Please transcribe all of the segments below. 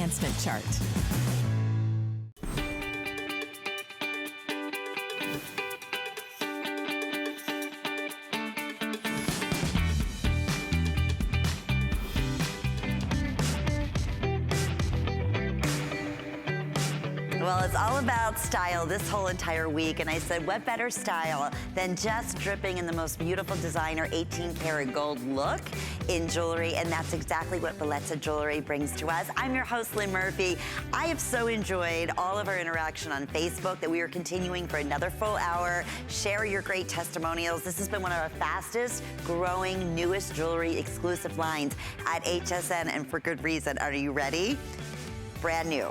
enhancement chart. Well, it's all about style this whole entire week, and I said, what better style than just dripping in the most beautiful designer 18 karat gold look in jewelry, and that's exactly what Bellezza Jewelry brings to us. I'm your host, Lynn Murphy. I have so enjoyed all of our interaction on Facebook that we are continuing for another full hour. Share your great testimonials. This has been one of our fastest growing, newest jewelry exclusive lines at HSN, and for good reason. Are you ready? Brand new.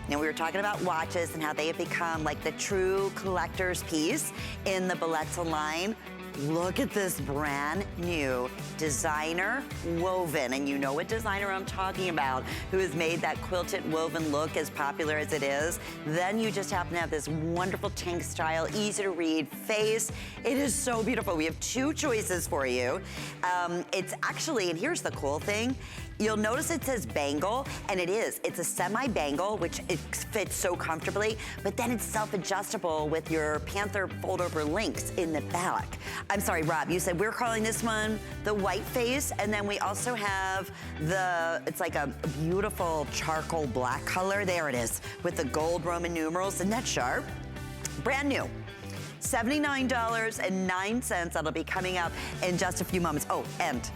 Now, we were talking about watches and how they have become like the true collector's piece in the Bellezza line. Look at this brand new designer woven, and you know what designer I'm talking about, who has made that quilted woven look as popular as it is. Then you just happen to have this wonderful tank style, easy to read face. It is so beautiful. We have two choices for you. It's actually, and here's the cool thing, you'll notice it says bangle, and it is. It's a semi-bangle, which it fits so comfortably, but then it's self-adjustable with your Panther fold-over links in the back. I'm sorry, Rob, you said we're calling this one the white face, and then we also have the, it's like a beautiful charcoal black color. There it is, with the gold Roman numerals. Isn't that sharp? Brand new. $79.09. That'll be coming up in just a few moments. Oh, and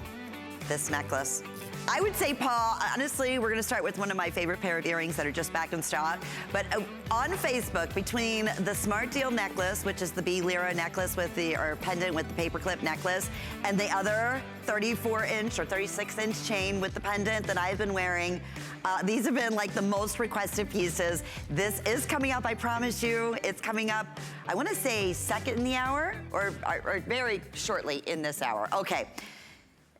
this necklace. I would say, Paul, honestly, we're gonna start with one of my favorite pair of earrings that are just back in stock. But on Facebook, between the Smart Deal necklace, which is the lira necklace with the, or pendant with the paperclip necklace, and the other 34-inch or 36-inch chain with the pendant that I've been wearing, these have been like the most requested pieces. This is coming up, I promise you. It's coming up, I wanna say second in the hour, or very shortly in this hour. Okay.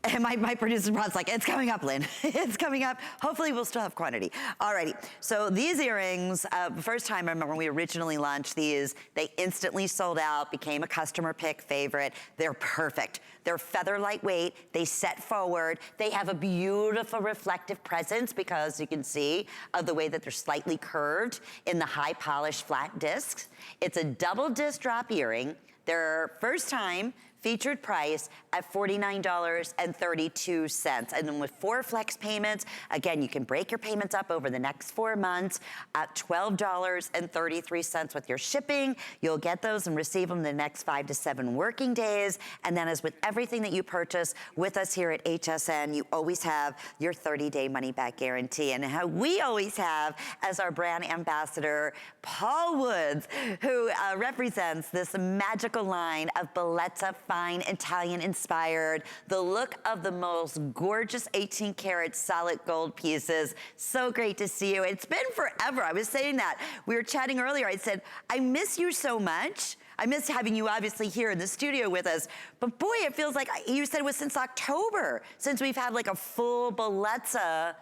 And my producer Rod's like, it's coming up, Lynn. It's coming up. Hopefully we'll still have quantity. Alrighty, so these earrings, the first time I remember when we originally launched these, they instantly sold out, became a customer pick favorite. They're perfect. They're feather lightweight, they set forward, they have a beautiful reflective presence because you can see of the way that they're slightly curved in the high polished flat discs. It's a double disc drop earring. Their first time featured price at $49.32. And then with 4 flex payments, again, you can break your payments up over the next 4 months at $12.33 with your shipping. You'll get those and receive them the next 5 to 7 working days. And then as with everything that you purchase with us here at HSN, you always have your 30-day money-back guarantee. And how we always have as our brand ambassador, Paul Woods, who represents this magical line of Bellezza fine Italian inspired, the look of the most gorgeous 18 karat solid gold pieces. So great to see you. It's been forever. I was saying that. We were chatting earlier. I said, I miss you so much. I miss having you obviously here in the studio with us. But boy, it feels like you said it was since October, since we've had like a full Bellezza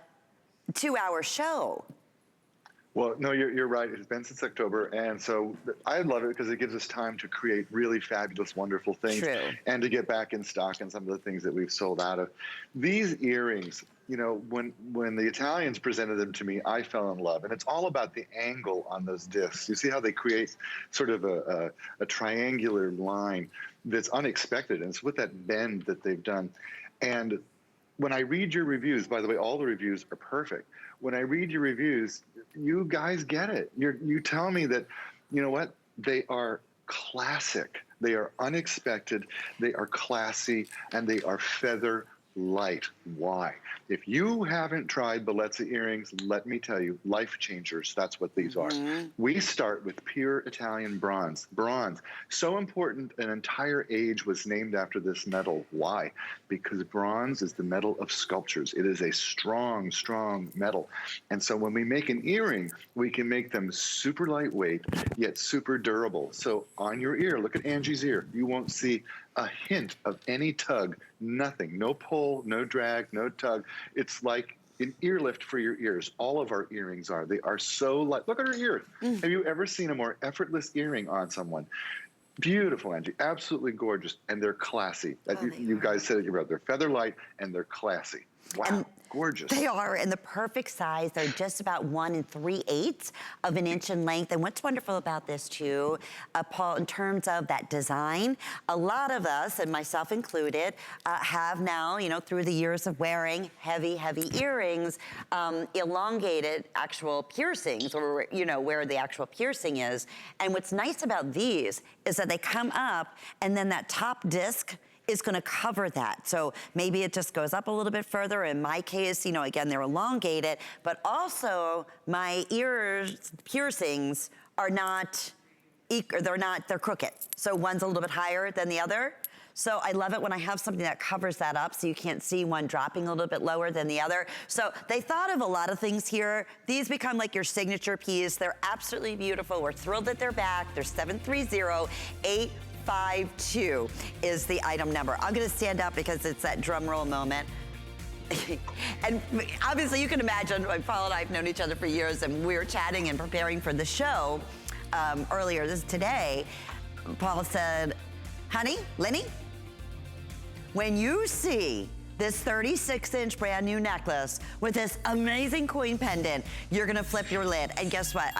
2-hour show. Well, no, you're right. It's been since October, and so I love it because it gives us time to create really fabulous, wonderful things. True. And to get back in stock on some of the things that we've sold out of. These earrings, you know, when the Italians presented them to me, I fell in love, and it's all about the angle on those discs. You see how they create sort of a triangular line that's unexpected, and it's with that bend that they've done. And when I read your reviews, by the way, all the reviews are perfect. When I read your reviews, you guys get it. You tell me that, you know what, they are classic, they are unexpected, they are classy, and they are feather light. Why? If you haven't tried Bellezza earrings, let me tell you, life changers, that's what these are. We start with pure Italian bronze. Bronze, so important, an entire age was named after this metal. Why? Because bronze is the metal of sculptures. It is a strong, strong metal. And so when we make an earring, we can make them super lightweight, yet super durable. So on your ear, look at Angie's ear, you won't see a hint of any tug, nothing, no pull, no drag, no tug. It's like an ear lift for your ears. All of our earrings are. They are so light. Look at her ear. Have you ever seen a more effortless earring on someone? Beautiful, Angie. Absolutely gorgeous. And they're classy. You guys said it yourself. They're feather light and they're classy. Wow. And gorgeous. They are in the perfect size. They're just about 1 3/8 of an inch in length. And what's wonderful about this too, Paul, in terms of that design, a lot of us, and myself included, have now, you know, through the years of wearing heavy, heavy earrings, elongated actual piercings, or, you know, where the actual piercing is. And what's nice about these is that they come up and then that top disc is gonna cover that. So maybe it just goes up a little bit further. In my case, you know, again, they're elongated, but also my ears piercings are not, they're crooked. So one's a little bit higher than the other. So I love it when I have something that covers that up so you can't see one dropping a little bit lower than the other. So they thought of a lot of things here. These become like your signature piece. They're absolutely beautiful. We're thrilled that they're back. They're 730-852 is the item number. I'm gonna stand up because it's that drum roll moment. And obviously you can imagine, Paul and I have known each other for years, and we were chatting and preparing for the show earlier today. Paul said, honey, Lenny, when you see this 36-inch brand new necklace with this amazing coin pendant, you're gonna flip your lid. And guess what?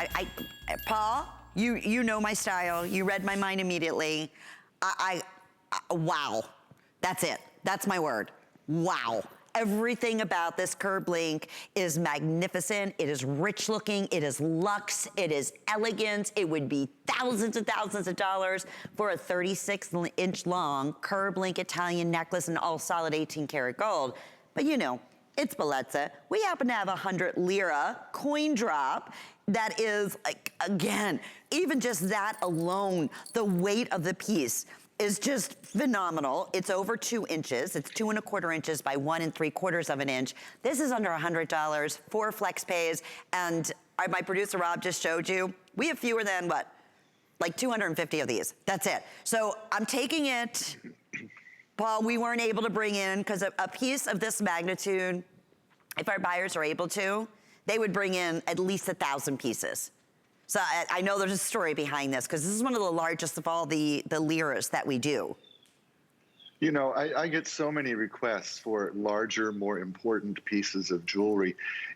Paul, you know my style. You read my mind immediately. Wow. That's it. That's my word. Wow. Everything about this Curblink is magnificent. It is rich looking. It is luxe. It is elegant. It would be thousands and thousands of dollars for a 36-inch long Curblink Italian necklace in all solid 18 karat gold. But you know, it's Bellezza. We happen to have a 100 lira coin drop that is, like, again, even just that alone, the weight of the piece is just phenomenal. It's over 2 inches. It's 2 1/4 inches by 1 3/4 of an inch. This is under $100, 4 flex pays, and my producer Rob just showed you, we have fewer than what? Like 250 of these. That's it. So I'm taking it, Paul, we weren't able to bring in, because a piece of this magnitude, if our buyers are able to, they would bring in at least 1,000 pieces. So I know there's a story behind this, because this is one of the largest of all the liras that we do. You know, I get so many requests for larger, more important pieces of jewelry.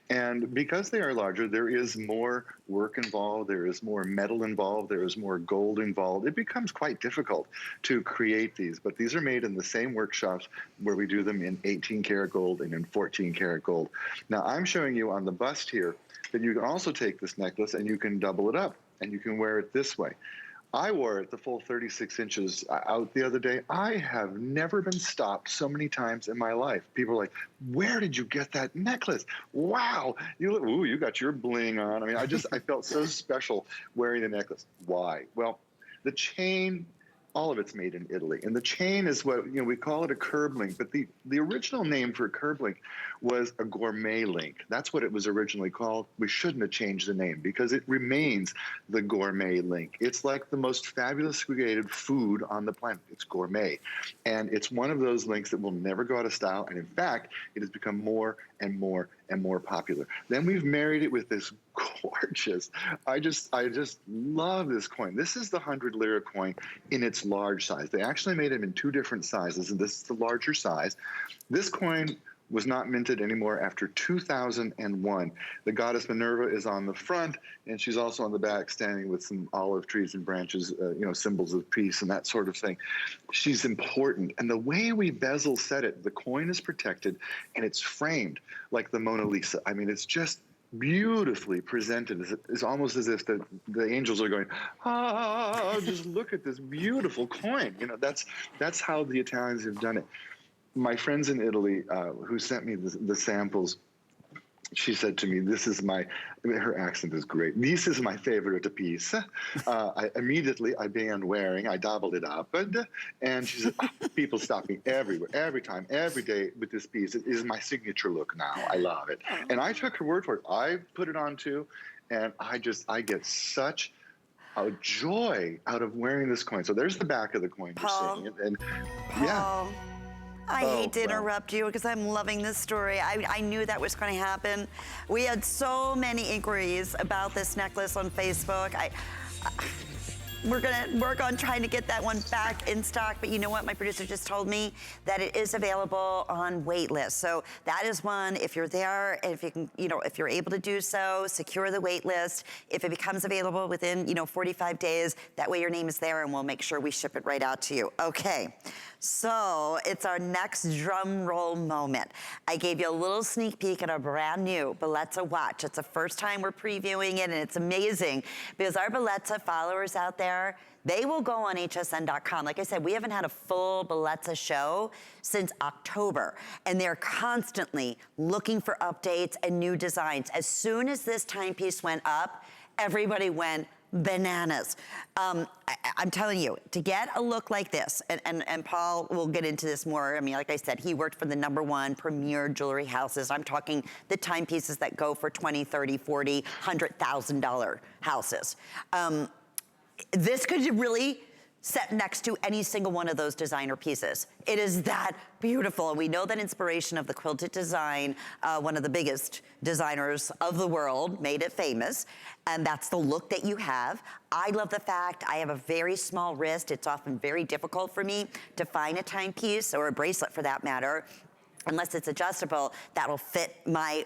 And because they are larger, there is more work involved, there is more metal involved, there is more gold involved. It becomes quite difficult to create these, but these are made in the same workshops where we do them in 18 karat gold and in 14 karat gold. Now, I'm showing you on the bust here that you can also take this necklace and you can double it up and you can wear it this way. I wore it the full 36 inches out the other day. I have never been stopped so many times in my life. People are like, where did you get that necklace? Wow, you got your bling on. I mean, I felt so special wearing the necklace. Why? Well, the chain, all of it's made in Italy. And the chain is what, you know, we call it a Curblink, but the original name for a Curblink was a gourmet link. That's what it was originally called. We shouldn't have changed the name because it remains the gourmet link. It's like the most fabulous created food on the planet. It's gourmet. And it's one of those links that will never go out of style. And in fact, it has become more and more and more popular. Then we've married it with this gorgeous, I just love this coin. This is the 100 lira coin in its large size. They actually made them in 2 different sizes, and this is the larger size. This coin was not minted anymore after 2001. The goddess Minerva is on the front, and she's also on the back standing with some olive trees and branches, you know, symbols of peace and that sort of thing. She's important. And the way we bezel set it, the coin is protected and it's framed like the Mona Lisa. I mean, it's just beautifully presented. It's almost as if the angels are going, ah, just look at this beautiful coin. You know, that's how the Italians have done it. My friends in Italy who sent me the samples, she said to me, this is her accent is great. This is my favorite piece. I began wearing, I doubled it up. And she said, people stop me everywhere, every time, every day with this piece. It is my signature look now. I love it. And I took her word for it. I put it on too. And I get such a joy out of wearing this coin. So there's the back of the coin. You're seeing it. And yeah. I hate to interrupt you because I'm loving this story. I knew that was going to happen. We had so many inquiries about this necklace on Facebook. we're gonna work on trying to get that one back in stock, but you know what? My producer just told me that it is available on wait list. So that is one, if you're there, if you can, you know, if you're able to do so, secure the wait list. If it becomes available within, you know, 45 days, that way your name is there and we'll make sure we ship it right out to you. Okay, so it's our next drum roll moment. I gave you a little sneak peek at our brand new Bellezza watch. It's the first time we're previewing it and it's amazing because our Bellezza followers out there, they will go on hsn.com. Like I said, we haven't had a full Bellezza show since October, and they're constantly looking for updates and new designs. As soon as this timepiece went up, everybody went bananas. I'm telling you, to get a look like this, and Paul will get into this more. I mean, like I said, he worked for the #1 premier jewelry houses. I'm talking the timepieces that go for $20, $30, $40, $100,000 houses. This could really set next to any single one of those designer pieces. It is that beautiful. And we know that inspiration of the quilted design, one of the biggest designers of the world, made it famous. And that's the look that you have. I love the fact I have a very small wrist. It's often very difficult for me to find a timepiece or a bracelet for that matter, unless it's adjustable, that'll fit my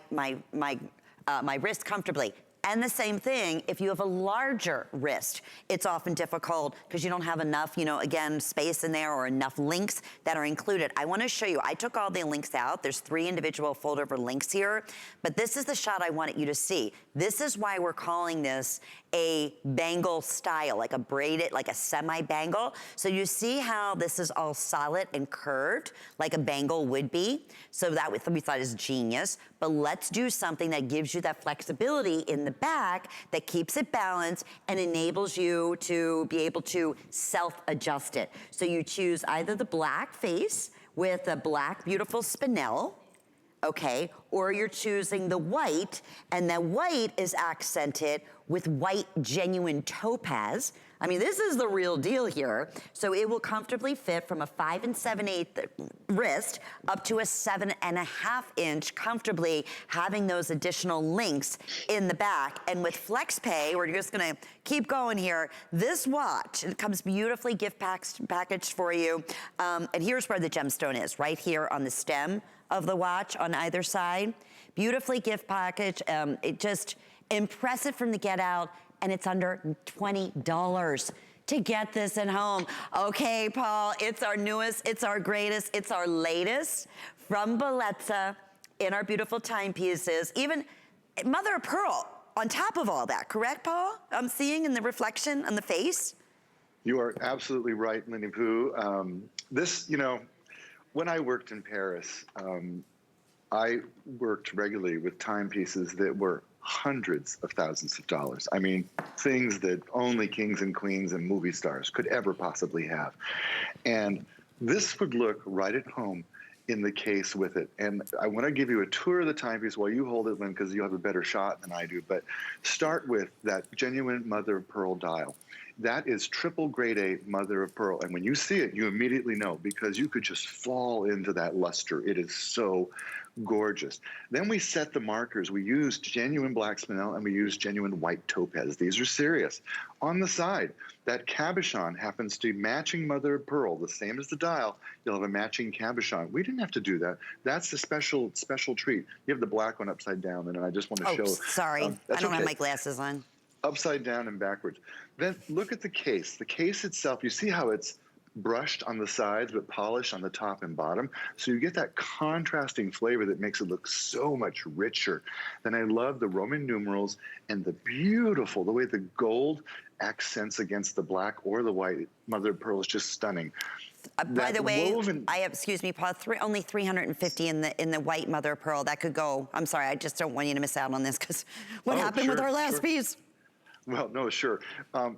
wrist comfortably. And the same thing, if you have a larger wrist, it's often difficult because you don't have enough, you know, again, space in there or enough links that are included. I want to show you, I took all the links out. There's 3 individual fold over links here, but this is the shot I wanted you to see. This is why we're calling this a bangle style, like a braided, like a semi-bangle. So you see how this is all solid and curved, like a bangle would be. So that we thought is genius. But let's do something that gives you that flexibility in the back that keeps it balanced and enables you to be able to self-adjust it. So you choose either the black face with a black, beautiful spinel, okay, or you're choosing the white, and that white is accented with white genuine topaz. I mean, this is the real deal here. So it will comfortably fit from a 5 7/8 wrist up to a 7.5 inch, comfortably having those additional links in the back. And with FlexPay, we're just gonna keep going here. This watch, it comes beautifully gift packaged for you. And here's where the gemstone is, right here on the stem of the watch on either side. Beautifully gift package. It just impressive from the get out, and it's under $20 to get this at home. Okay, Paul, it's our newest, it's our greatest, it's our latest from Bellezza in our beautiful timepieces. Even mother of pearl on top of all that, correct, Paul? I'm seeing in the reflection on the face. You are absolutely right, Minnie Pooh. This, you know, when I worked in Paris, I worked regularly with timepieces that were hundreds of thousands of dollars. I mean, things that only kings and queens and movie stars could ever possibly have. And this would look right at home in the case with it. And I want to give you a tour of the timepiece while you hold it, Lynn, because you have a better shot than I do. But start with that genuine mother of pearl dial. That is triple grade A mother of pearl. And when you see it, you immediately know, because you could just fall into that luster. It is so gorgeous. Then we set the markers. We used genuine black spinel and we used genuine white topaz. These are serious. On the side, that cabochon happens to be matching mother of pearl, the same as the dial. You'll have a matching cabochon. We didn't have to do that. That's the special treat. You have the black one upside down, and I just want to show. Sorry, I don't have my glasses on. Upside down and backwards. Then look at the case. The case itself, you see how it's brushed on the sides but polished on the top and bottom, so you get that contrasting flavor that makes it look so much richer. Then I love the Roman numerals and the way the gold accents against the black or the white mother of pearl is just stunning. By the way, I have, excuse me, Paul, only 350 in the white mother of pearl. That could go. I'm sorry, I just don't want you to miss out on this, because what happened with our last piece? Well, no, sure.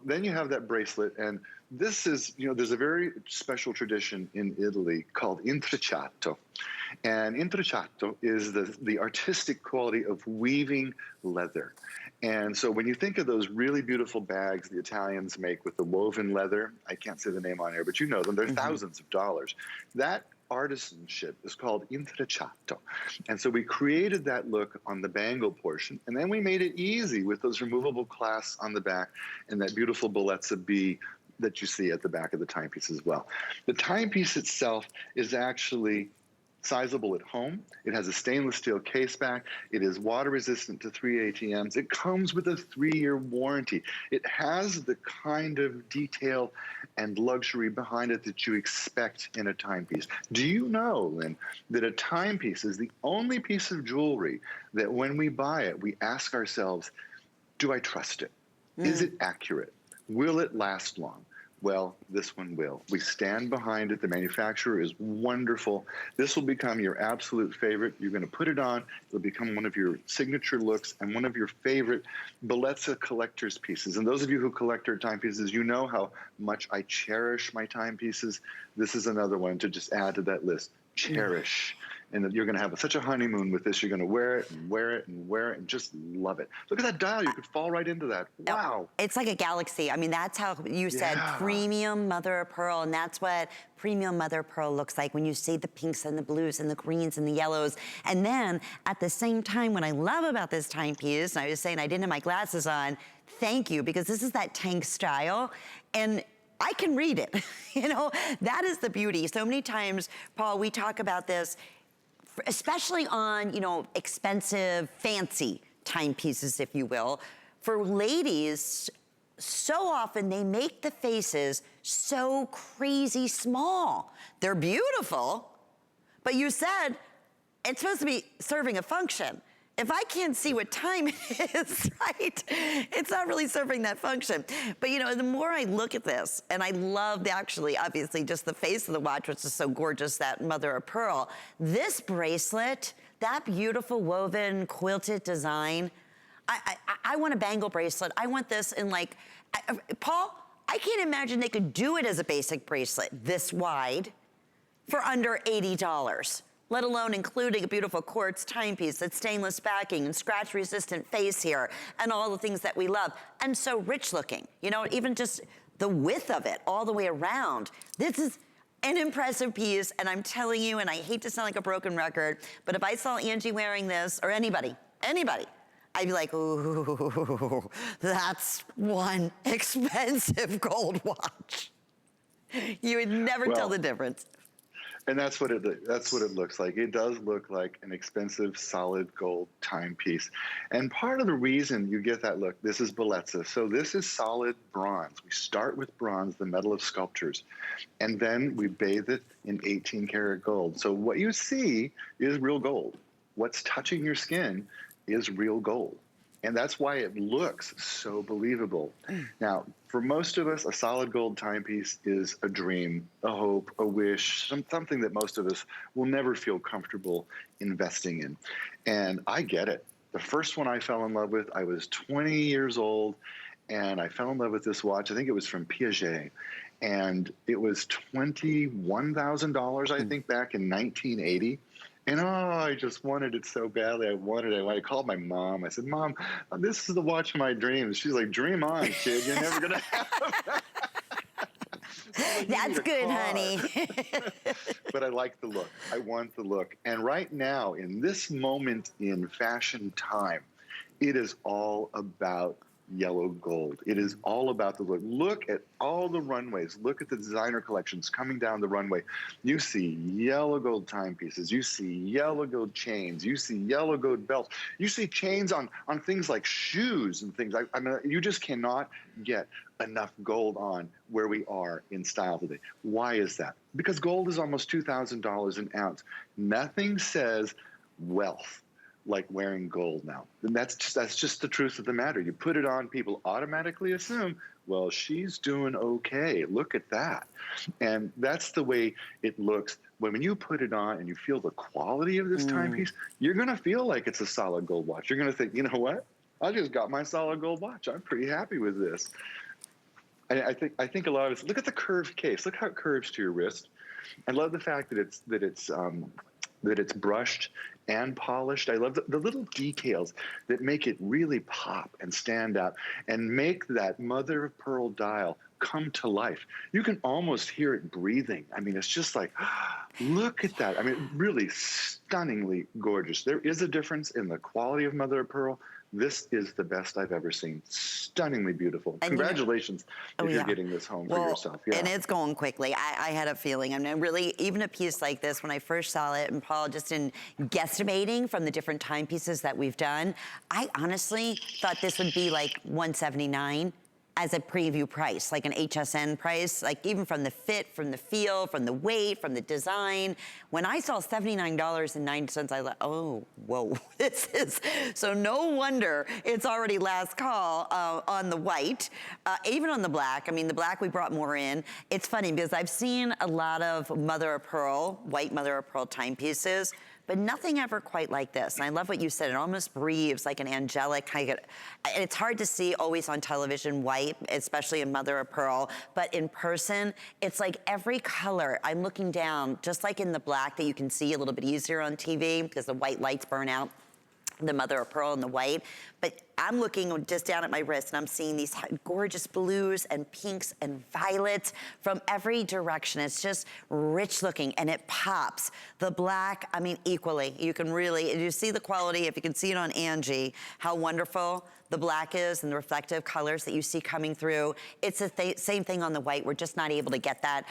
Then you have that bracelet, and this is, you know, there's a very special tradition in Italy called intrecciato. And intrecciato is the artistic quality of weaving leather. And so when you think of those really beautiful bags the Italians make with the woven leather, I can't say the name on here, but you know them, they're thousands of dollars. That artisanship is called intrecciato. And so we created that look on the bangle portion, and then we made it easy with those removable clasps on the back and that beautiful Bellezza B that you see at the back of the timepiece as well. The timepiece itself is actually sizable at home. It has a stainless steel case back. It is water resistant to 3 ATMs. It comes with a 3-year warranty. It has the kind of detail and luxury behind it that you expect in a timepiece. Do you know, Lynn, that a timepiece is the only piece of jewelry that when we buy it, we ask ourselves, do I trust it? Is it accurate? Will it last long? Well, this one will. We stand behind it. The manufacturer is wonderful. This will become your absolute favorite. You're going to put it on. It'll become one of your signature looks and one of your favorite Bellezza collector's pieces. And those of you who collect our timepieces, you know how much I cherish my timepieces. This is another one to just add to that list. Cherish. And that you're going to have such a honeymoon with this. You're going to wear it and wear it and wear it and just love it. Look at that dial. You could fall right into that. Wow. It's like a galaxy. I mean, that's how you said premium mother of pearl, and that's what premium mother of pearl looks like when you see the pinks and the blues and the greens and the yellows. And then at the same time, what I love about this timepiece, and I was saying I didn't have my glasses on, thank you, because this is that tank style. And I can read it. You know, that is the beauty. So many times, Paul, we talk about this, especially on, you know, expensive, fancy timepieces, if you will. For ladies, so often they make the faces so crazy small. They're beautiful, but you said it's supposed to be serving a function. If I can't see what time it is, right, it's not really serving that function. But you know, the more I look at this, and I love actually, obviously, just the face of the watch, which is so gorgeous, that mother of pearl. This bracelet, that beautiful woven quilted design, I want a bangle bracelet. I want this in like, Paul, I can't imagine they could do it as a basic bracelet this wide for under $80. Let alone including a beautiful quartz timepiece that's stainless backing and scratch resistant face here and all the things that we love. And so rich looking, you know, even just the width of it all the way around. This is an impressive piece, and I'm telling you, and I hate to sound like a broken record, but if I saw Angie wearing this, or anybody, I'd be like, ooh, that's one expensive gold watch. You would never tell the difference. And that's what it looks like. It does look like an expensive, solid gold timepiece. And part of the reason you get that look, this is Bellezza. So this is solid bronze. We start with bronze, the metal of sculptures, and then we bathe it in 18 karat gold. So what you see is real gold. What's touching your skin is real gold. And that's why it looks so believable. Now, for most of us, a solid gold timepiece is a dream, a hope, a wish, something that most of us will never feel comfortable investing in. And I get it. The first one I fell in love with, I was 20 years old, and I fell in love with this watch. I think it was from Piaget. And it was $21,000, I think, back in 1980. And I just wanted it so badly. I wanted it. I called my mom. I said, Mom, this is the watch of my dreams. She's like, dream on, kid. You're never going to have that. That's good, honey. But I like the look. I want the look. And right now, in this moment in fashion time, it is all about yellow gold. It is all about the look. Look at all the runways. Look at the designer collections coming down the runway. You see yellow gold timepieces. You see yellow gold chains. You see yellow gold belts. You see chains on things like shoes and things. I mean, you just cannot get enough gold on where we are in style today. Why is that? Because gold is almost $2,000 an ounce. Nothing says wealth like wearing gold now. And that's just the truth of the matter. You put it on, people automatically assume, well, she's doing okay. Look at that. And that's the way it looks. When you put it on and you feel the quality of this timepiece, you're going to feel like it's a solid gold watch. You're going to think, you know what? I just got my solid gold watch. I'm pretty happy with this. And I think a lot of us, look at the curved case. Look how it curves to your wrist. I love the fact that it's brushed and polished. I love the little details that make it really pop and stand out and make that mother of pearl dial come to life. You can almost hear it breathing. I mean, it's just like, look at that. I mean, really stunningly gorgeous. There is a difference in the quality of mother of pearl. This is the best I've ever seen. Stunningly beautiful. And congratulations if you're getting this home for yourself. Yeah. And it's going quickly. I had a feeling. I mean, really, even a piece like this, when I first saw it, and Paul, just in guesstimating from the different timepieces that we've done, I honestly thought this would be like $179 as a preview price, like an HSN price, like even from the fit, from the feel, from the weight, from the design. When I saw $79.90, I thought, oh, whoa, this is, so no wonder it's already last call on the white, even on the black. I mean, the black we brought more in. It's funny because I've seen a lot of mother of pearl, white mother of pearl timepieces, but nothing ever quite like this. And I love what you said. It almost breathes like an angelic kind of, and it's hard to see always on television white, especially in mother of pearl, but in person, it's like every color. I'm looking down, just like in the black that you can see a little bit easier on TV because the white lights burn out the mother of pearl and the white. But I'm looking just down at my wrist and I'm seeing these gorgeous blues and pinks and violets from every direction. It's just rich looking and it pops. The black, I mean, equally. You can really, you see the quality, if you can see it on Angie, how wonderful the black is and the reflective colors that you see coming through. It's the same thing on the white. We're just not able to get that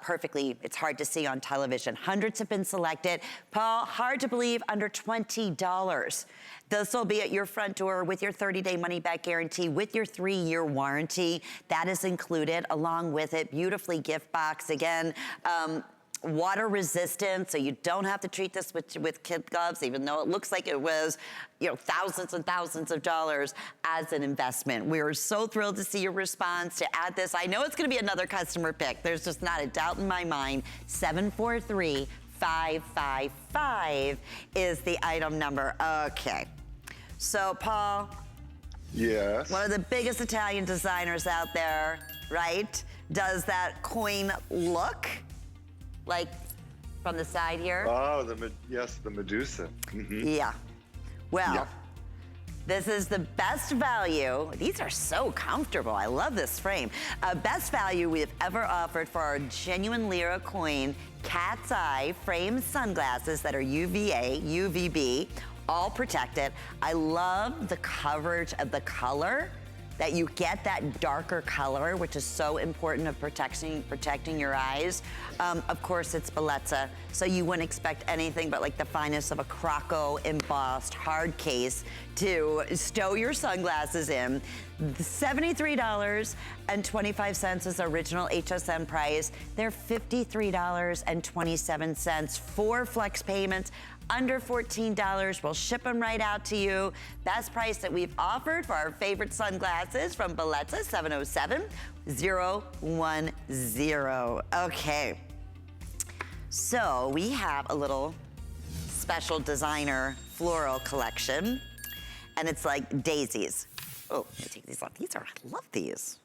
perfectly. It's hard to see on television. Hundreds have been selected. Paul, hard to believe, under $20. This will be at your front door with your 30-day money-back guarantee, with your 3-year warranty. That is included along with it. Beautifully gift box. Again, water resistant, so you don't have to treat this with kid gloves, even though it looks like it was, you know, thousands and thousands of dollars as an investment. We are so thrilled to see your response, to add this. I know it's gonna be another customer pick. There's just not a doubt in my mind. 743-555 is the item number. Okay. So, Paul. Yes. One of the biggest Italian designers out there, right? Does that coin look like from the side here? Oh, yes, the Medusa. Mm-hmm. Yeah. Well, this is the best value. These are so comfortable. I love this frame. Best value we've ever offered for our genuine lira coin, cat's eye frame sunglasses that are UVA, UVB, all protected. I love the coverage of the color, that you get that darker color, which is so important of protecting your eyes. Of course, it's Bellezza, so you wouldn't expect anything but like the finest of a Croco embossed hard case to stow your sunglasses in. $73.25 is original HSN price. They're $53.27 for flex payments. Under $14, we'll ship them right out to you. Best price that we've offered for our favorite sunglasses from Bellezza, 707-010. Okay, so we have a little special designer floral collection, and it's like daisies. Oh, let me take these off. These are, I love these.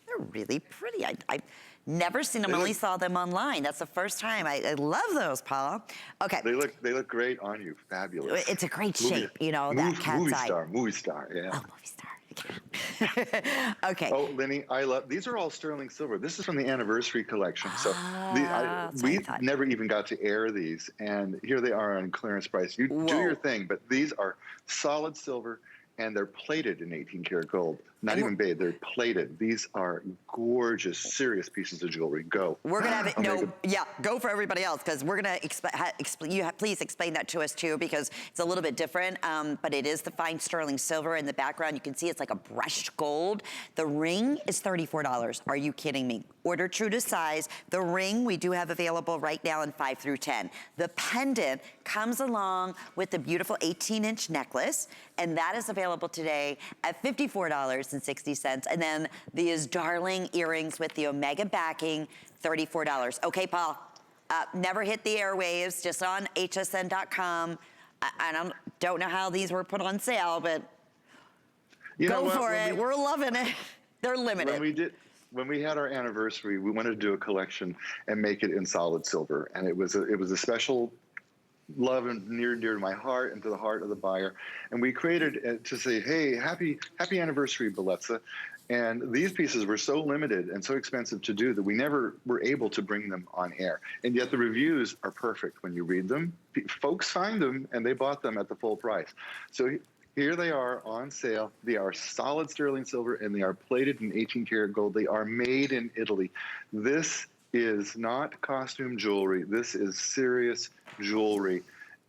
They're really pretty. I've never seen them, only saw them online. That's the first time. I love those, Paula. Okay. They look great on you. Fabulous. It's a great shape, you know, that cat's eye. Movie star, yeah. Oh, movie star. Okay. Oh, Lenny, I love, these are all sterling silver. This is from the anniversary collection. So we never even got to air these, and here they are on clearance price. You do your thing, but these are solid silver, and they're plated in 18 karat gold. Not even bead, they're plated. These are gorgeous, serious pieces of jewelry. Go. We're gonna have it, go for everybody else, because we're gonna please explain that to us too, because it's a little bit different, but it is the fine sterling silver in the background. You can see it's like a brushed gold. The ring is $34. Are you kidding me? Order true to size. The ring we do have available right now in 5 through 10. The pendant comes along with the beautiful 18-inch necklace, and that is available today at $54.60. And then these darling earrings with the Omega backing, $34. Okay, Paul, never hit the airwaves, just on hsn.com. I don't know how these were put on sale, but go for it. We're loving it. They're limited. When we had our anniversary, we wanted to do a collection and make it in solid silver, and it was a special love and near and dear to my heart and to the heart of the buyer. And we created to say, hey, happy anniversary, Bellezza. And these pieces were so limited and so expensive to do that we never were able to bring them on air. And yet the reviews are perfect when you read them. Folks find them and they bought them at the full price. So here they are on sale. They are solid sterling silver and they are plated in 18 karat gold. They are made in Italy. This is not costume jewelry. This is serious jewelry.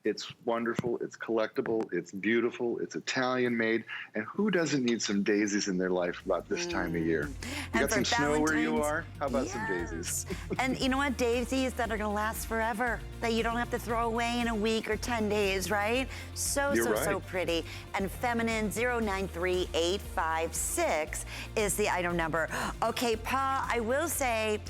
It's wonderful, it's collectible, it's beautiful, it's Italian made, and who doesn't need some daisies in their life about this time of year? You got some snow where you are? How about some daisies? And you know what? Daisies that are gonna last forever, that you don't have to throw away in a week or 10 days, right? So pretty. And feminine 093856 is the item number. Okay, Pa, I will say,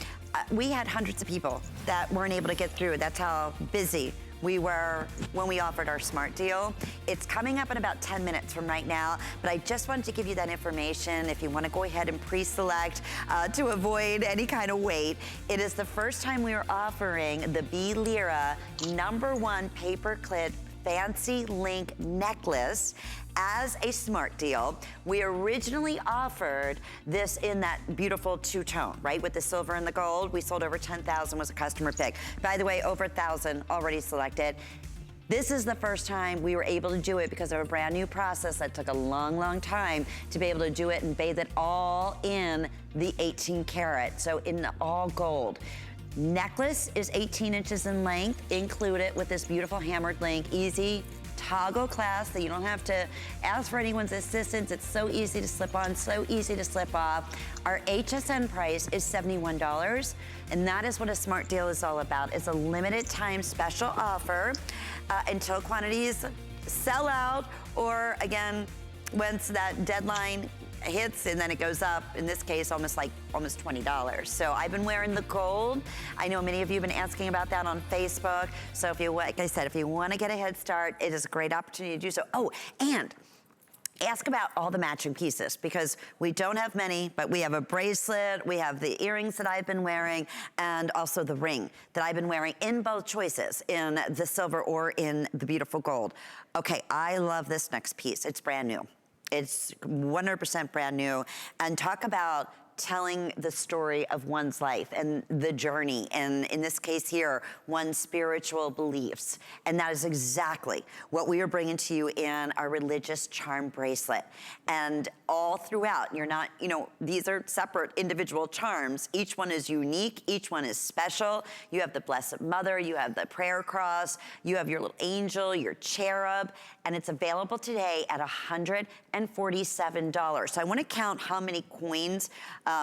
we had hundreds of people that weren't able to get through. That's how busy we were when we offered our smart deal. It's coming up in about 10 minutes from right now, but I just wanted to give you that information if you want to go ahead and pre-select to avoid any kind of wait. It is the first time we are offering the lira #1 paperclip fancy link necklace as a smart deal. We originally offered this in that beautiful two-tone, right? With the silver and the gold. We sold over 10,000, was a customer pick. By the way, over 1,000 already selected. This is the first time we were able to do it because of a brand new process that took a long, long time to be able to do it and bathe it all in the 18 karat, so in the all gold. Necklace is 18 inches in length, included with this beautiful hammered link, easy toggle clasp that you don't have to ask for anyone's assistance. It's so easy to slip on, so easy to slip off. Our HSN price is $71, and that is what a smart deal is all about. It's a limited time special offer until quantities sell out, or again, once that deadline hits and then it goes up, in this case, almost $20. So I've been wearing the gold. I know many of you have been asking about that on Facebook. So if you, like I said, if you want to get a head start, it is a great opportunity to do so. Oh, and ask about all the matching pieces, because we don't have many, but we have a bracelet, we have the earrings that I've been wearing, and also the ring that I've been wearing in both choices, in the silver or in the beautiful gold. Okay, I love this next piece. It's brand new. It's 100% brand new. And talk about telling the story of one's life and the journey, and in this case here, one's spiritual beliefs. And that is exactly what we are bringing to you in our religious charm bracelet. And all throughout, you're not, you know, these are separate individual charms. Each one is unique, each one is special. You have the Blessed Mother, you have the prayer cross, you have your little angel, your cherub, and it's available today at $147. So I want to count how many coins,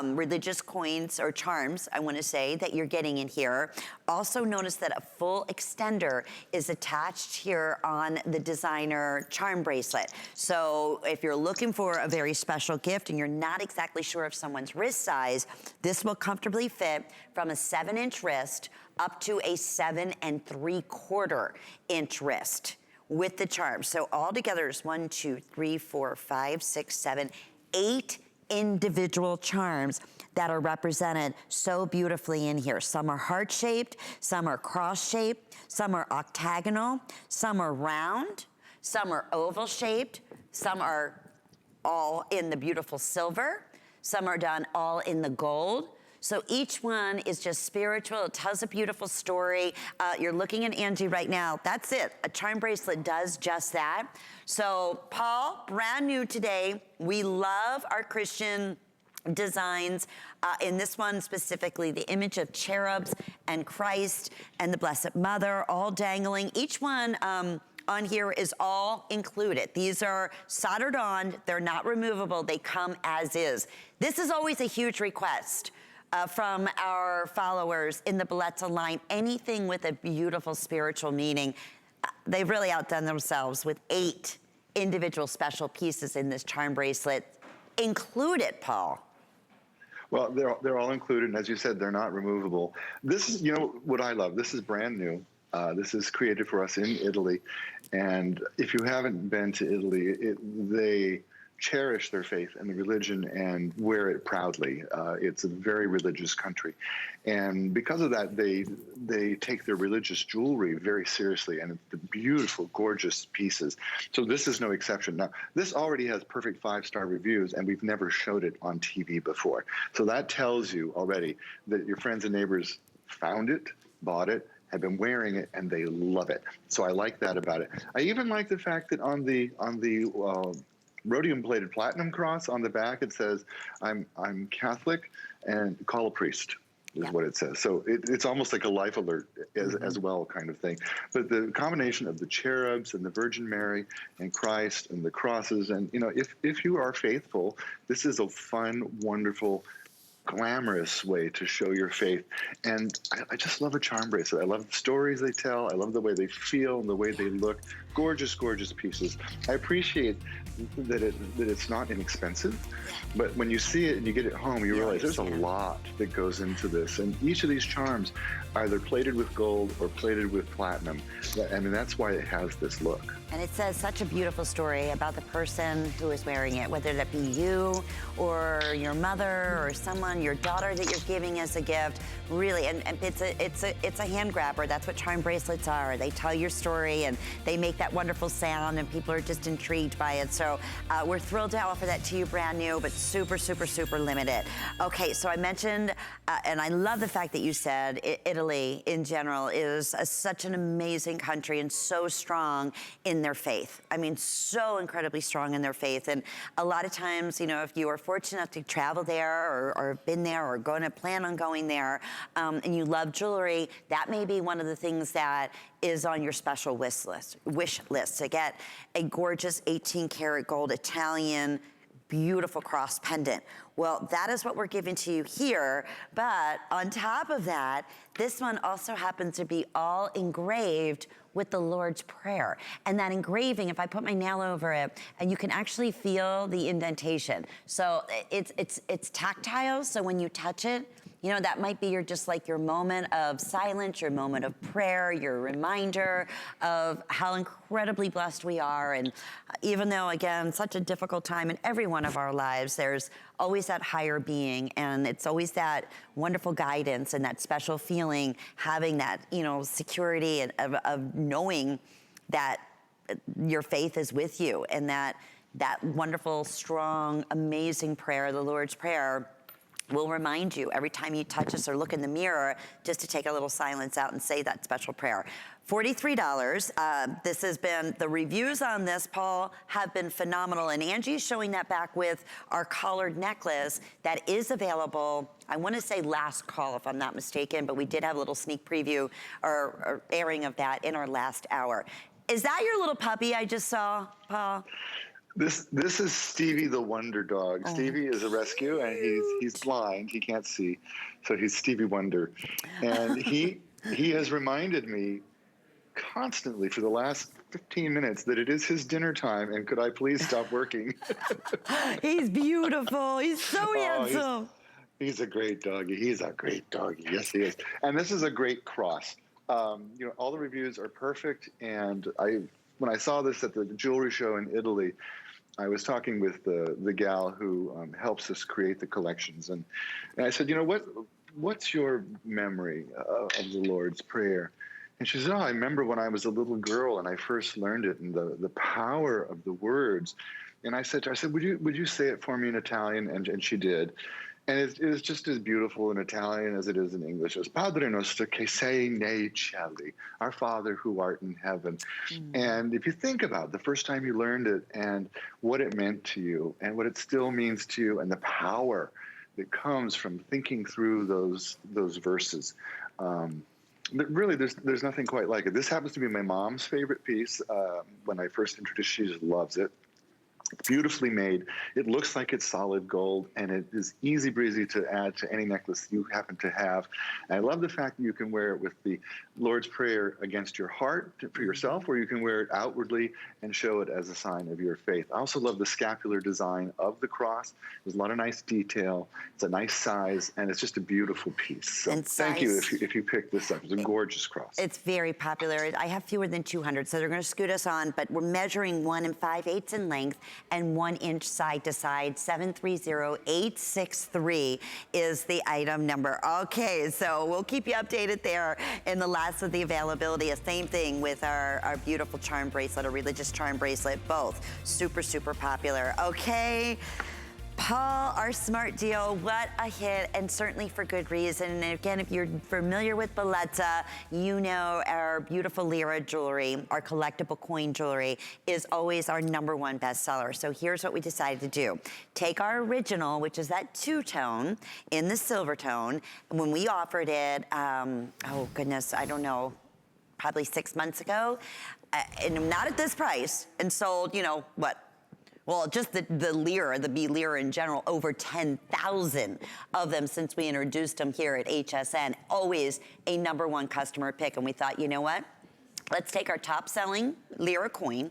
religious coins or charms, I want to say, that you're getting in here. Also notice that a full extender is attached here on the designer charm bracelet. So if you're looking for a very special gift and you're not exactly sure of someone's wrist size, this will comfortably fit from a 7-inch wrist up to a 7 3/4 inch wrist with the charm. So all together is 1, 2, 3, 4, 5, 6, 7, 8 individual charms that are represented so beautifully in here. Some are heart-shaped, some are cross-shaped, some are octagonal, some are round, some are oval-shaped, some are all in the beautiful silver, some are done all in the gold. So each one is just spiritual. It tells a beautiful story. You're looking at Angie right now. That's it. A charm bracelet does just that. So Paul, brand new today. We love our Christian designs. In this one specifically, the image of cherubs and Christ and the Blessed Mother all dangling. Each one on here is all included. These are soldered on. They're not removable. They come as is. This is always a huge request from our followers in the Bellezza line. Anything with a beautiful spiritual meaning. They've really outdone themselves with 8 individual special pieces in this charm bracelet included, Paul. Well, they're all included, and as you said, they're not removable. This is, you know, what I love. This is brand new. This is created for us in Italy, and if you haven't been to Italy, cherish their faith and the religion and wear it proudly. It's a very religious country. And because of that, they take their religious jewelry very seriously, and it's the beautiful, gorgeous pieces. So this is no exception. Now, this already has perfect 5-star reviews, and we've never showed it on TV before. So that tells you already that your friends and neighbors found it, bought it, have been wearing it, and they love it. So I like that about it. I even like the fact that on the rhodium-plated platinum cross on the back, it says, I'm Catholic and call a priest, is what it says. So it's almost like a life alert as well, kind of thing. But the combination of the cherubs and the Virgin Mary and Christ and the crosses, and, you know, if you are faithful, this is a fun, wonderful, glamorous way to show your faith. And I just love a charm bracelet. I love the stories they tell. I love the way they feel and the way they look. Gorgeous, gorgeous pieces. I appreciate that it's not inexpensive, but when you see it and you get it home, you realize there's a lot that goes into this. And each of these charms, either plated with gold or plated with platinum. I mean, that's why it has this look. And it says such a beautiful story about the person who is wearing it, whether that be you or your mother or someone, your daughter that you're giving as a gift. Really, and it's a hand grabber. That's what charm bracelets are. They tell your story and they make that wonderful sound, and people are just intrigued by it. So we're thrilled to offer that to you brand new, but super, super, super limited. Okay, so I mentioned, and I love the fact that you said Italy in general is such an amazing country and so strong in their faith. I mean, so incredibly strong in their faith. And a lot of times, you know, if you are fortunate enough to travel there or been there or going to plan on going there, and you love jewelry, that may be one of the things that is on your special wish list to get a gorgeous 18-karat gold Italian beautiful cross pendant. Well, that is what we're giving to you here, but on top of that, this one also happens to be all engraved with the Lord's Prayer. And that engraving, if I put my nail over it, and you can actually feel the indentation. So it's tactile, so when you touch it, you know, that might be just like your moment of silence, your moment of prayer, your reminder of how incredibly blessed we are. And even though, again, such a difficult time in every one of our lives, there's always that higher being, and it's always that wonderful guidance and that special feeling, having that, you know, security of knowing that your faith is with you, and that wonderful, strong, amazing prayer, the Lord's Prayer, will remind you every time you touch us or look in the mirror just to take a little silence out and say that special prayer. $43. This has been, the reviews on this, Paul, have been phenomenal. And Angie's showing that back with our collared necklace that is available. I want to say last call, if I'm not mistaken, but we did have a little sneak preview or airing of that in our last hour. Is that your little puppy I just saw, Paul? This is Stevie the Wonder Dog. Oh. Stevie is a rescue, and he's blind. He can't see, so he's Stevie Wonder. And he has reminded me constantly for the last 15 minutes that it is his dinner time, and could I please stop working? He's beautiful. He's so handsome. He's a great doggy. He's a great doggy. Yes, he is. And this is a great cross. You know, all the reviews are perfect, and when I saw this at the jewelry show in Italy, I was talking with the gal who helps us create the collections, and I said, you know, what's your memory of the Lord's Prayer? And she said, oh, I remember when I was a little girl and I first learned it, and the power of the words. And I said to her, would you say it for me in Italian? And she did. And it is just as beautiful in Italian as it is in English. It's Padre nostro che sei nei cieli, our Father who art in heaven. And if you think about the first time you learned it and what it meant to you and what it still means to you and the power that comes from thinking through those verses, really there's nothing quite like it. This happens to be my mom's favorite piece. When I first introduced, she just loves it. Beautifully made. It looks like it's solid gold, and it is easy breezy to add to any necklace you happen to have. And I love the fact that you can wear it with the Lord's Prayer against your heart for yourself, or you can wear it outwardly and show it as a sign of your faith. I also love the scapular design of the cross. There's a lot of nice detail. It's a nice size, and it's just a beautiful piece. So thank you if you picked this up. It's a gorgeous cross. It's very popular. I have fewer than 200, so they're going to scoot us on, but we're measuring 1 5/8 in length. and 1 inch side to side. 730863 is the item number. Okay, so we'll keep you updated there in the last of the availability. Same thing with our beautiful charm bracelet, a religious charm bracelet, both super, super popular. Okay. Paul, our smart deal, what a hit, and certainly for good reason. And again, if you're familiar with Bellezza, you know our beautiful lira jewelry, our collectible coin jewelry, is always our #1 bestseller. So here's what we decided to do. Take our original, which is that two-tone in the silver tone. And when we offered it, oh goodness, I don't know, probably 6 months ago, and not at this price, and sold, you know, what? Well, just the lira, the B lira in general, over 10,000 of them since we introduced them here at HSN. Always a #1 customer pick. And we thought, you know what? Let's take our top selling lira coin.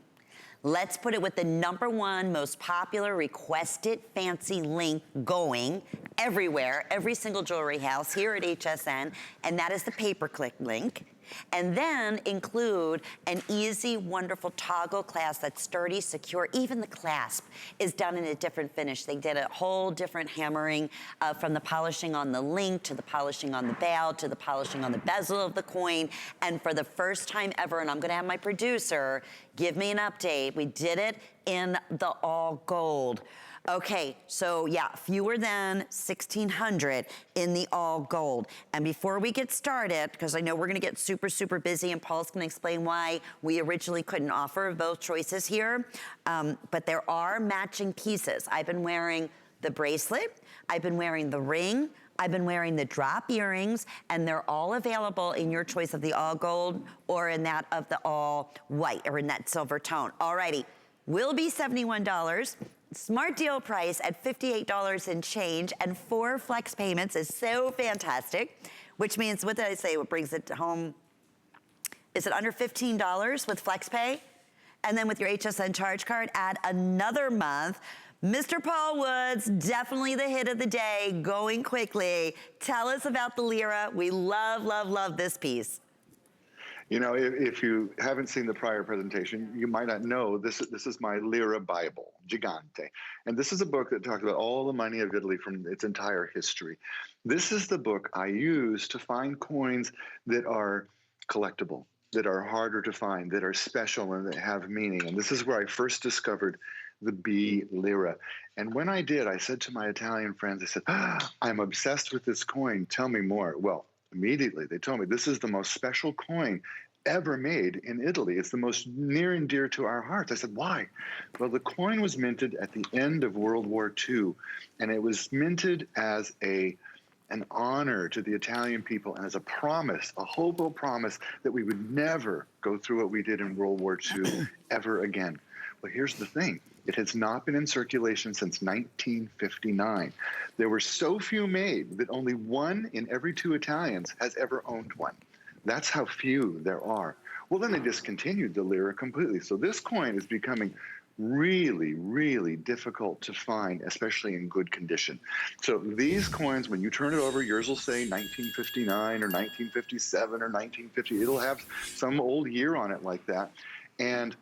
Let's put it with the #1 most popular requested fancy link going everywhere, every single jewelry house here at HSN. And that is the paperclip link. And then include an easy, wonderful toggle clasp that's sturdy, secure. Even the clasp is done in a different finish. They did a whole different hammering from the polishing on the link to the polishing on the bail to the polishing on the bezel of the coin. And for the first time ever, and I'm gonna have my producer give me an update, we did it in the all gold. Okay, so yeah, fewer than 1,600 in the all gold. And before we get started, because I know we're gonna get super, super busy, and Paul's gonna explain why we originally couldn't offer both choices here, but there are matching pieces. I've been wearing the bracelet, I've been wearing the ring, I've been wearing the drop earrings, and they're all available in your choice of the all gold or in that of the all white or in that silver tone. Alrighty, will be $71. Smart deal price at $58 and change, and 4 flex payments is so fantastic, which means, what did I say, what brings it home? Is it under $15 with flex pay? And then with your HSN charge card, add another month. Mr. Paul Woods, definitely the hit of the day, going quickly. Tell us about the lira. We love, love, love this piece. You know, if you haven't seen the prior presentation, you might not know this is my Lira Bible, Gigante. And this is a book that talks about all the money of Italy from its entire history. This is the book I use to find coins that are collectible, that are harder to find, that are special and that have meaning. And this is where I first discovered the B lira. And when I did, I said to my Italian friends, I said, I'm obsessed with this coin. Tell me more. Well, immediately they told me this is the most special coin ever made in Italy. It's the most near and dear to our hearts. I said, why? Well, the coin was minted at the end of World War II, and it was minted as an honor to the Italian people and as a promise, a hopeful promise that we would never go through what we did in World War II ever again. Well, here's the thing. It has not been in circulation since 1959. There were so few made that only 1 in every 2 Italians has ever owned one. That's how few there are. Well, then they discontinued the lira completely. So this coin is becoming really, really difficult to find, especially in good condition. So these coins, when you turn it over, yours will say 1959 or 1957 or 1950. It'll have some old year on it like that. And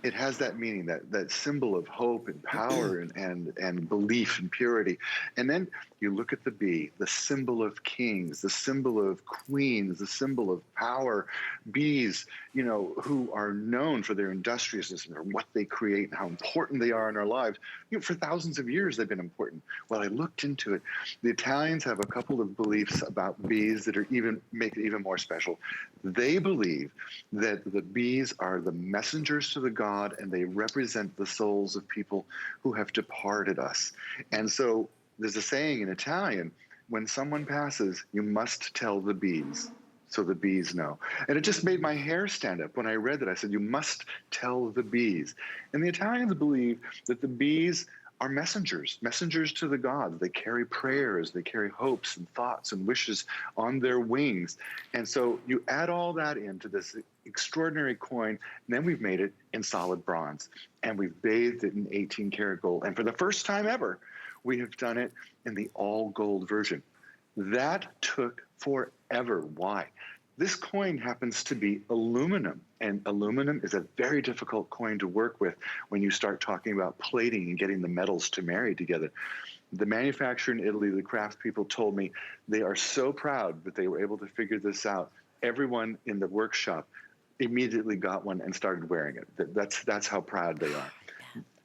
it has that meaning, that symbol of hope and power and belief and purity. And then you look at the bee, the symbol of kings, the symbol of queens, the symbol of power. Bees, you know, who are known for their industriousness and what they create and how important they are in our lives. You know, for thousands of years they've been important. Well, I looked into it. The Italians have a couple of beliefs about bees that are make it even more special. They believe that the bees are the messengers to the God, and they represent the souls of people who have departed us. And so there's a saying in Italian, when someone passes, you must tell the bees, so the bees know. And it just made my hair stand up when I read that. I said, you must tell the bees. And the Italians believe that the bees are messengers to the gods. They carry prayers, they carry hopes and thoughts and wishes on their wings. And so you add all that into this extraordinary coin, and then we've made it in solid bronze. And we've bathed it in 18 karat gold. And for the first time ever, we have done it in the all gold version. That took forever. Why? This coin happens to be aluminum, and aluminum is a very difficult coin to work with when you start talking about plating and getting the metals to marry together. The manufacturer in Italy, the craftspeople told me they are so proud that they were able to figure this out. Everyone in the workshop immediately got one and started wearing it. That's how proud they are.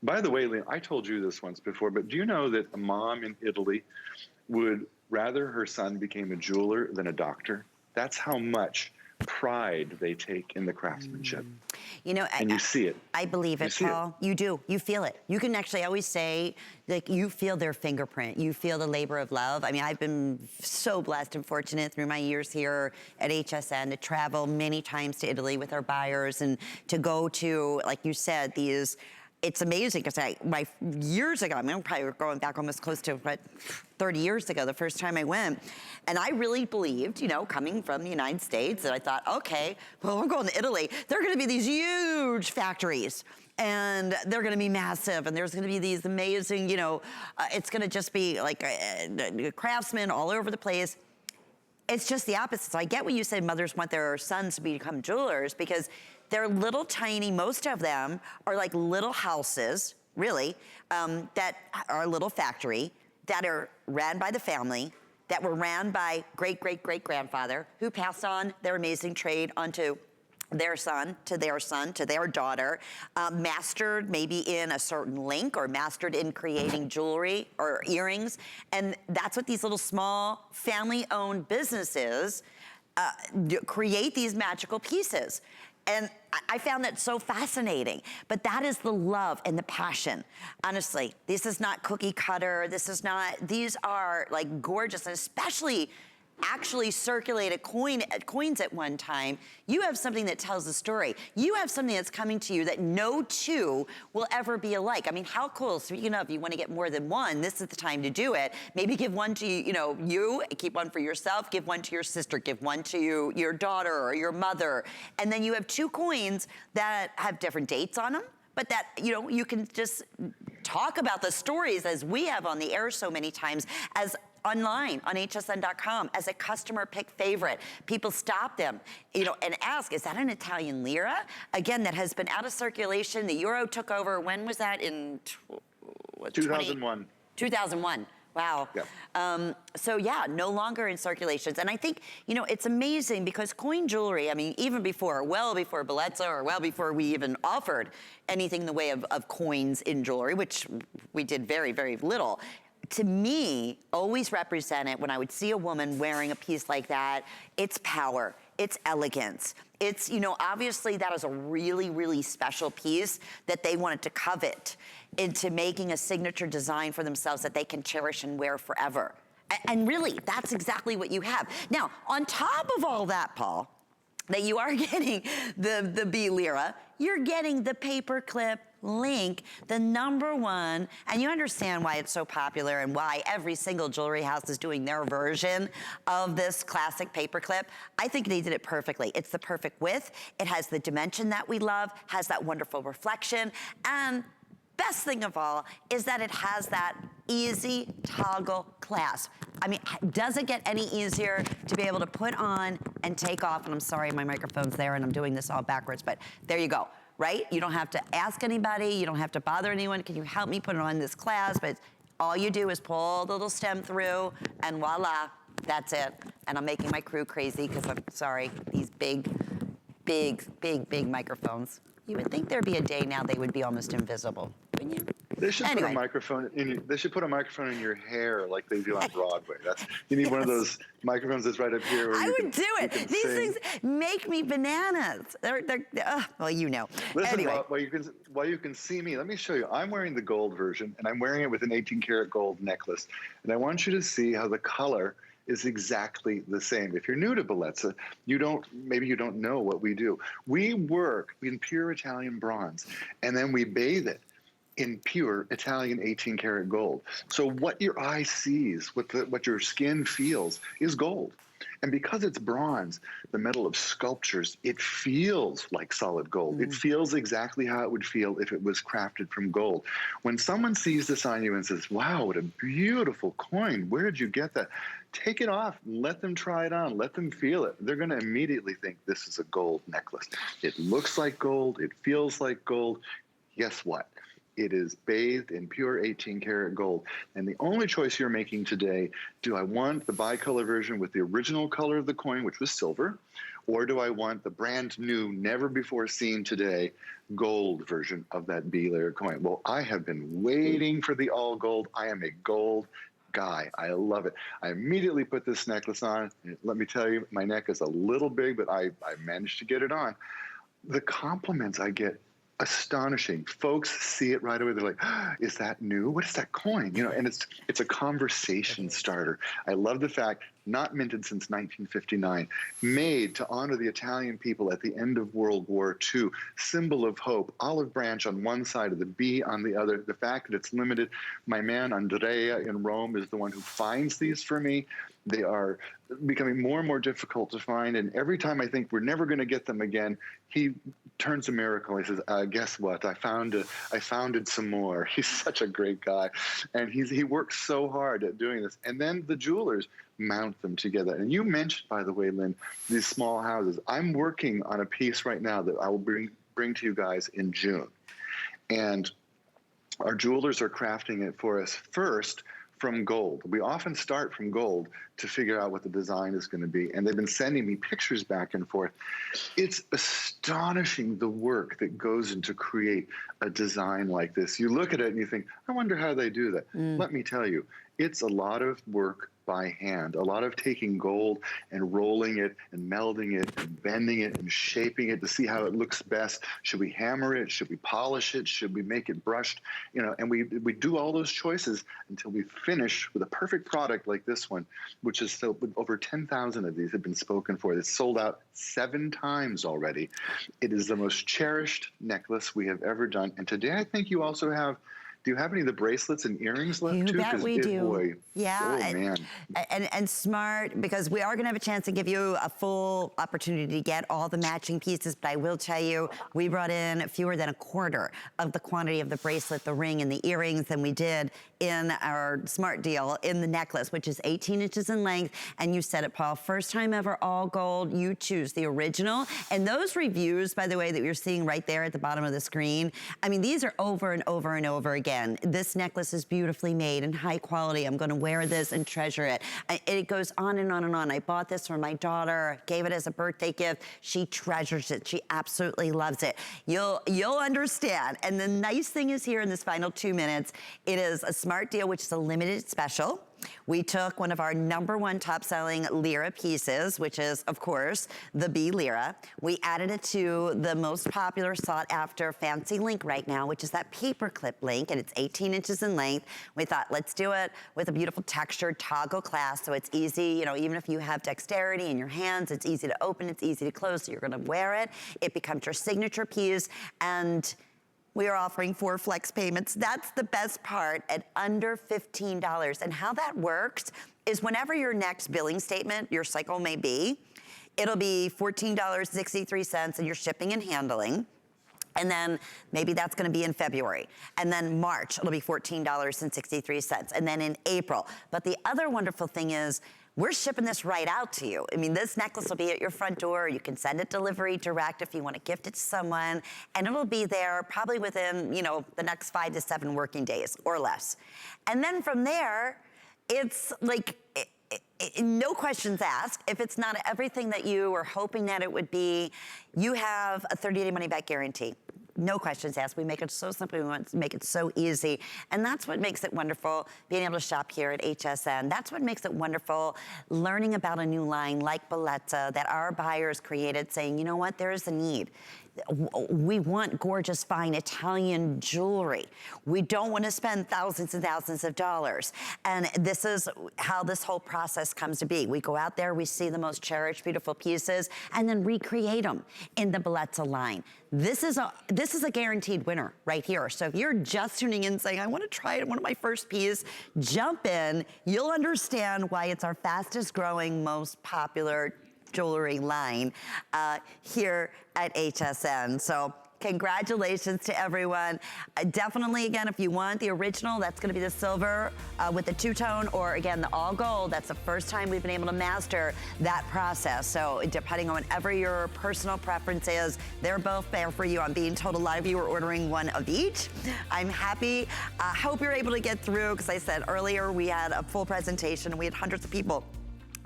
By the way, Lynn, I told you this once before, but do you know that a mom in Italy would rather her son became a jeweler than a doctor? That's how much pride they take in the craftsmanship. You know, and you see it. I believe it, Paul. You do. You feel it. You can actually always say, like, you feel their fingerprint. You feel the labor of love. I mean, I've been so blessed and fortunate through my years here at HSN to travel many times to Italy with our buyers and to go to, like you said, these. It's amazing because years ago, I mean, I'm probably going back almost close to, 30 years ago, the first time I went. And I really believed, you know, coming from the United States, that I thought, okay, well, we're going to Italy. There are going to be these huge factories. And they're going to be massive, and there's going to be these amazing, you know, it's going to just be like craftsmen all over the place. It's just the opposite. So I get what you said, mothers want their sons to become jewelers, because they're little tiny, most of them are like little houses, really, that are a little factory, that are ran by the family, that were ran by great-great-great-grandfather, who passed on their amazing trade onto their son, to their daughter, mastered maybe in a certain link, or mastered in creating jewelry or earrings. And that's what these little small family-owned businesses create, these magical pieces. And I found that so fascinating. But that is the love and the passion. Honestly, this is not cookie cutter. This is not, these are like gorgeous, and especially actually circulated coins at one time. You have something that tells a story. You have something that's coming to you that no two will ever be alike. I mean, how cool. Speaking of, you want to get more than one, this is the time to do it. Maybe give one to you, keep one for yourself, give one to your sister, give one to your daughter or your mother. And then you have two coins that have different dates on them, but that, you can just talk about the stories, as we have on the air so many times, as online on hsn.com, as a customer pick favorite. People stop them, and ask, is that an Italian lira? Again, that has been out of circulation. The euro took over. When was that? In 2001. 2001. Wow. Yeah. So yeah, no longer in circulations. And I think, it's amazing because coin jewelry, I mean, even before, well before Bellezza, or well before we even offered anything in the way of coins in jewelry, which we did very, very little, to me, always represented, when I would see a woman wearing a piece like that, it's power, it's elegance. It's, obviously that is a really, really special piece that they wanted to covet into making a signature design for themselves that they can cherish and wear forever. And really, that's exactly what you have. Now, on top of all that, Paul, that you are getting the B lira, you're getting the paperclip link, the #1, and you understand why it's so popular and why every single jewelry house is doing their version of this classic paperclip. I think they did it perfectly. It's the perfect width. It has the dimension that we love, has that wonderful reflection, and best thing of all is that it has that easy toggle clasp. I mean, does it get any easier to be able to put on and take off? And I'm sorry, my microphone's there and I'm doing this all backwards, but there you go, right? You don't have to ask anybody. You don't have to bother anyone. Can you help me put on this clasp? But all you do is pull the little stem through and voila, that's it. And I'm making my crew crazy because I'm sorry, these big microphones. You would think there'd be a day now they would be almost invisible, wouldn't you? They should put a microphone in. They should put a microphone in your hair like they do on Broadway. You need one of those microphones that's right up here. Where I would do it. These things make me bananas. Well, you know. Listen, anyway. while you can see me, let me show you. I'm wearing the gold version, and I'm wearing it with an 18-karat gold necklace. And I want you to see how the color is exactly the same. If you're new to Bellezza, maybe you don't know what we do. We work in pure Italian bronze, and then we bathe it in pure Italian 18-karat gold. So what your eye sees, what your skin feels, is gold. And because it's bronze, the metal of sculptures, it feels like solid gold. It feels exactly how it would feel if it was crafted from gold. When someone sees this on you and says, wow, what a beautiful coin, where did you get that? Take it off, let them try it on, let them feel it. They're gonna immediately think this is a gold necklace. It looks like gold, it feels like gold. Guess what? It is bathed in pure 18 karat gold. And the only choice you're making today, do I want the bicolor version with the original color of the coin, which was silver, or do I want the brand new, never before seen today, gold version of that B-layer coin? Well, I have been waiting for the all gold. I am a gold guy. I love it. I immediately put this necklace on. Let me tell you, my neck is a little big, but I managed to get it on. The compliments I get, astonishing. Folks see it right away. They're like, oh, is that new? What is that coin? You know, and it's a conversation starter. I love the fact, not minted since 1959, made to honor the Italian people at the end of World War II, symbol of hope, olive branch on one side of the B on the other. The fact that it's limited, my man Andrea in Rome is the one who finds these for me. They are becoming more and more difficult to find, and every time I think we're never going to get them again, he turns a miracle. He says, guess what? I founded some more. He's such a great guy, and he works so hard at doing this. And then the jewelers mount them together. And you mentioned, by the way, Lynn, these small houses. I'm working on a piece right now that I will bring to you guys in June. And our jewelers are crafting it for us first from gold. We often start from gold to figure out what the design is going to be. And they've been sending me pictures back and forth. It's astonishing the work that goes into create a design like this. You look at it and you think, I wonder how they do that. Let me tell you, it's a lot of work by hand, a lot of taking gold and rolling it and melding it and bending it and shaping it to see how it looks best. Should we hammer it? Should we polish it? Should we make it brushed? You know, and we do all those choices until we finish with a perfect product like this one, which is still over 10,000 of these have been spoken for. It's sold out 7 times already. It is the most cherished necklace we have ever done. And today I think you also have, do you have any of the bracelets and earrings left too? You bet we do. Boy, yeah, oh man. And smart, because we are gonna have a chance to give you a full opportunity to get all the matching pieces, but I will tell you, we brought in fewer than a quarter of the quantity of the bracelet, the ring, and the earrings than we did in our smart deal in the necklace, which is 18 inches in length. And you said it, Paul, first time ever all gold, you choose the original. And those reviews, by the way, that you're seeing right there at the bottom of the screen, I mean, these are over and over and over again. This necklace is beautifully made and high quality. I'm gonna wear this and treasure it. It goes on and on and on. I bought this for my daughter, gave it as a birthday gift. She treasures it. She absolutely loves it. You'll understand. And the nice thing is here in this final 2 minutes, it is a smart deal, which is a limited special. We took one of our #1 top-selling lira pieces, which is, of course, the B lira. We added it to the most popular sought-after fancy link right now, which is that paperclip link, and it's 18 inches in length. We thought, let's do it with a beautiful textured toggle clasp, so it's easy, you know, even if you have dexterity in your hands, it's easy to open, it's easy to close, so you're gonna wear it. It becomes your signature piece, and we are offering 4 flex payments. That's the best part, at under $15. And how that works is whenever your next billing statement, your cycle may be, it'll be $14.63 in your shipping and handling. And then maybe that's gonna be in February. And then March, it'll be $14.63. And then in April. But the other wonderful thing is, we're shipping this right out to you. I mean, this necklace will be at your front door. You can send it delivery direct if you want to gift it to someone, and it'll be there probably within, you know, the next 5 to 7 working days or less. And then from there, it's like, no questions asked. If it's not everything that you were hoping that it would be, you have a 30-day money-back guarantee. No questions asked. We make it so simple. We want to make it so easy. And that's what makes it wonderful, being able to shop here at HSN. That's what makes it wonderful, learning about a new line like Bellezza that our buyers created, saying, you know what, there is a need. we want gorgeous, fine Italian jewelry. We don't want to spend thousands and thousands of dollars. And this is how this whole process comes to be. We go out there, we see the most cherished, beautiful pieces, and then recreate them in the Bellezza line. This is a guaranteed winner right here. So if you're just tuning in saying, I want to try it, one of my first pieces, jump in. You'll understand why it's our fastest growing, most popular jewelry line here at HSN. So congratulations to everyone. Definitely, again, if you want the original, that's gonna be the silver with the two-tone, or again, the all gold. That's the first time we've been able to master that process. So depending on whatever your personal preference is, they're both there for you. I'm being told a lot of you are ordering one of each. I'm happy. I hope you're able to get through, because I said earlier we had a full presentation and we had hundreds of people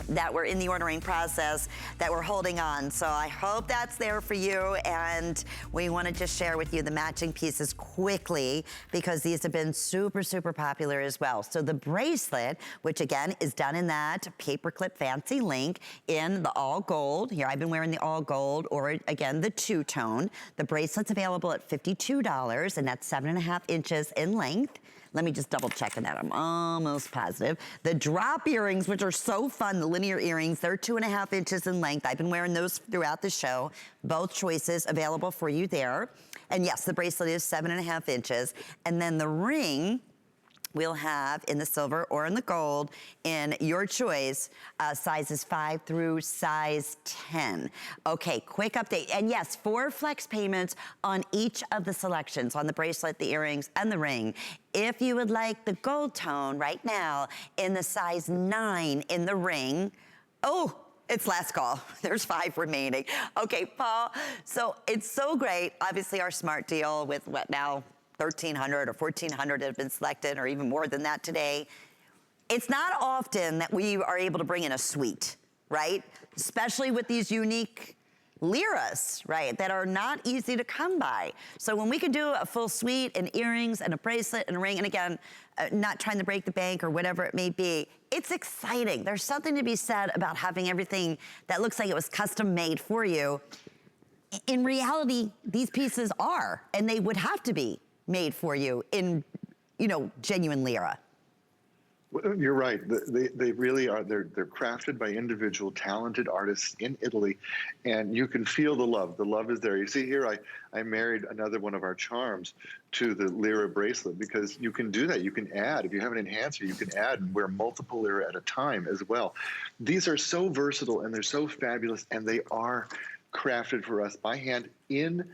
that were in the ordering process that were holding on. So I hope that's there for you. And we want to just share with you the matching pieces quickly, because these have been super, super popular as well. So the bracelet, which again is done in that paperclip fancy link in the all gold. Here, I've been wearing the all gold, or again, the two-tone. The bracelet's available at $52, and that's 7.5 inches in length. Let me just double check on that. I'm almost positive. The drop earrings, which are so fun, the linear earrings, they're 2.5 inches in length. I've been wearing those throughout the show. Both choices available for you there. And yes, the bracelet is 7.5 inches. And then the ring we'll have in the silver or in the gold in your choice, sizes 5 through size 10. Okay, quick update. And yes, 4 flex payments on each of the selections, on the bracelet, the earrings, and the ring. If you would like the gold tone right now in the size 9 in the ring, oh, it's last call. There's 5 remaining. Okay, Paul, so it's so great. Obviously our smart deal with what now, 1,300 or 1,400 have been selected, or even more than that today. It's not often that we are able to bring in a suite, right? Especially with these unique liras, right, that are not easy to come by. So when we can do a full suite, and earrings, and a bracelet, and a ring, and again, not trying to break the bank or whatever it may be, it's exciting. There's something to be said about having everything that looks like it was custom made for you. In reality, these pieces are, and they would have to be made for you in, you know, genuine lira. Well, you're right. They really are. They're crafted by individual talented artists in Italy, and you can feel the love. The love is there. You see here, I married another one of our charms to the lira bracelet, because you can do that. You can add, if you have an enhancer, you can add and wear multiple lira at a time as well. These are so versatile, and they're so fabulous, and they are crafted for us by hand in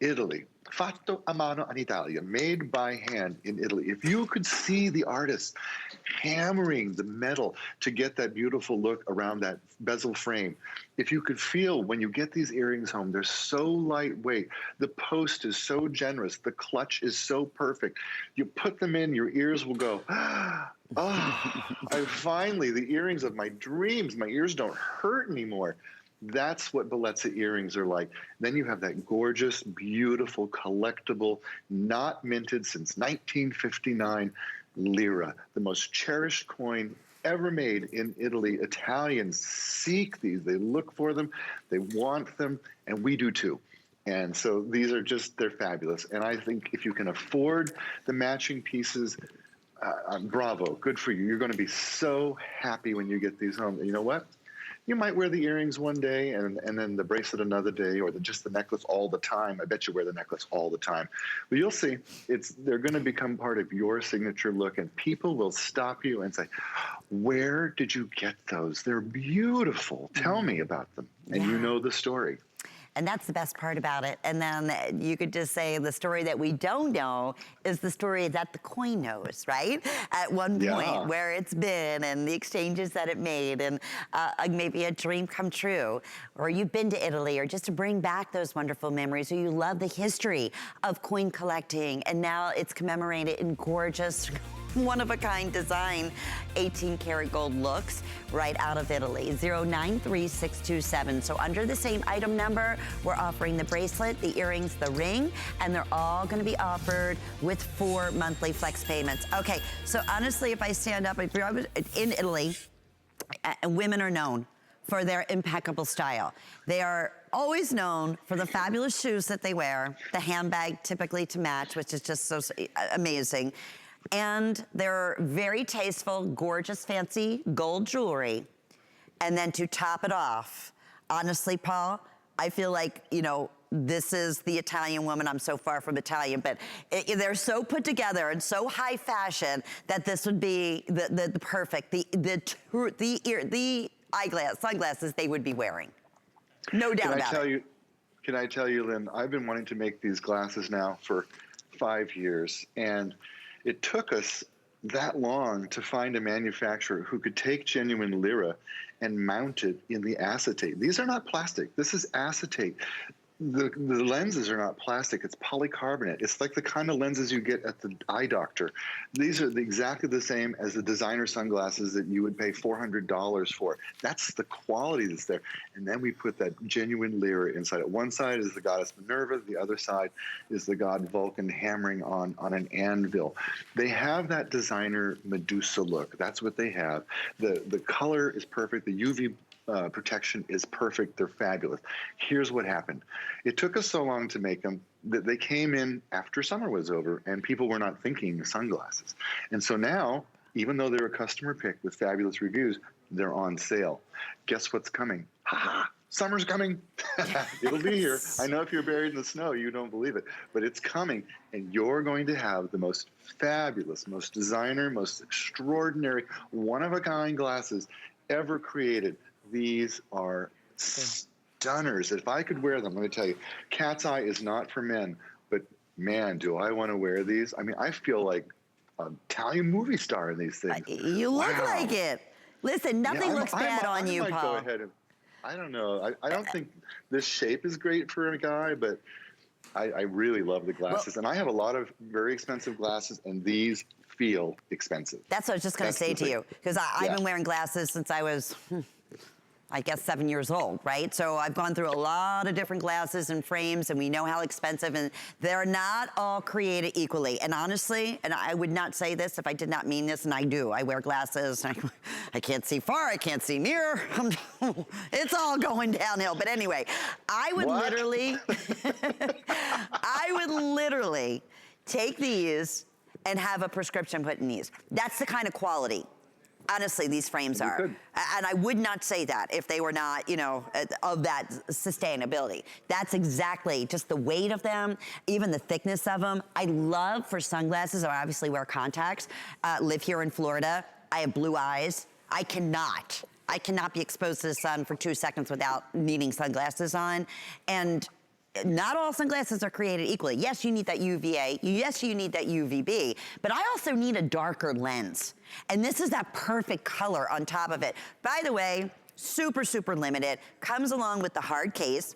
Italy. Fatto a mano in Italia, made by hand in Italy. If you could see the artists hammering the metal to get that beautiful look around that bezel frame, if you could feel when you get these earrings home, they're so lightweight, the post is so generous, the clutch is so perfect. You put them in, your ears will go, finally, the earrings of my dreams, my ears don't hurt anymore. That's what Bellezza earrings are like. Then you have that gorgeous, beautiful, collectible, not minted since 1959 lira, the most cherished coin ever made in Italy. Italians seek these. They look for them. They want them, and we do too. And so these are just, they're fabulous. And I think if you can afford the matching pieces, bravo, good for you. You're going to be so happy when you get these home. And you know what? You might wear the earrings one day and then the bracelet another day, or just the necklace all the time. I bet you wear the necklace all the time. But you'll see, they're going to become part of your signature look, and people will stop you and say, where did you get those? They're beautiful. Tell me about them. And you know the story. And that's the best part about it. And then you could just say the story that we don't know is the story that the coin knows, right? At one point, where it's been and the exchanges that it made, and maybe a dream come true, or you've been to Italy, or just to bring back those wonderful memories, or you love the history of coin collecting, and now it's commemorated in gorgeous, one-of-a-kind design, 18 karat gold looks right out of Italy. 093627. So under the same item number, we're offering the bracelet, the earrings, the ring, and they're all going to be offered with 4 monthly flex payments. Okay, so honestly, if I stand up, if you're in Italy, and women are known for their impeccable style. They are always known for the fabulous shoes that they wear, the handbag typically to match, which is just so amazing. And they're very tasteful, gorgeous, fancy gold jewelry. And then to top it off, honestly, Paul, I feel like, you know, this is the Italian woman. I'm so far from Italian, but they're so put together and so high fashion that this would be the perfect, the sunglasses they would be wearing. No doubt about it. Can I tell you, Lynn, I've been wanting to make these glasses now for 5 years, and it took us that long to find a manufacturer who could take genuine lira and mount it in the acetate. These are not plastic. This is acetate. The lenses are not plastic, it's polycarbonate. It's like the kind of lenses you get at the eye doctor. These are exactly the same as the designer sunglasses that you would pay $400 for. That's the quality that's there. And then we put that genuine lira inside it. One side is the goddess Minerva, the other side is the god Vulcan hammering on an anvil. They have that designer Medusa look. That's what they have. The color is perfect. The UV protection is perfect. They're fabulous. Here's what happened. It took us so long to make them that they came in after summer was over and people were not thinking sunglasses. And so now, even though they're a customer pick with fabulous reviews, they're on sale. Guess what's coming? Ha ha! Summer's coming. It'll be here. I know if you're buried in the snow, you don't believe it, but it's coming, and you're going to have the most fabulous, most designer, most extraordinary, one-of-a-kind glasses ever created. These are stunners. If I could wear them, let me tell you, cat's eye is not for men, but man, do I want to wear these. I mean, I feel like an Italian movie star in these things. You look like it. Listen, nothing looks bad on you, Paul. Go ahead and, I don't know. I don't think this shape is great for a guy, but I really love the glasses. And I have a lot of very expensive glasses, and these feel expensive. That's what I was just going to say to you, because I've been wearing glasses since I was, I guess, 7 years old, right? So I've gone through a lot of different glasses and frames, and we know how expensive, and they're not all created equally. And honestly, and I would not say this if I did not mean this, and I do. I wear glasses. I can't see far. I can't see near. It's all going downhill. But anyway, I would literally take these and have a prescription put in these. That's the kind of quality, honestly, these frames are. And I would not say that if they were not, you know, of that sustainability. That's exactly just the weight of them, even the thickness of them. I love for sunglasses, I obviously wear contacts, live here in Florida. I have blue eyes. I cannot be exposed to the sun for 2 seconds without needing sunglasses on. And not all sunglasses are created equally. Yes, you need that UVA. Yes, you need that UVB. But I also need a darker lens. And this is that perfect color on top of it. By the way, super, super limited. Comes along with the hard case.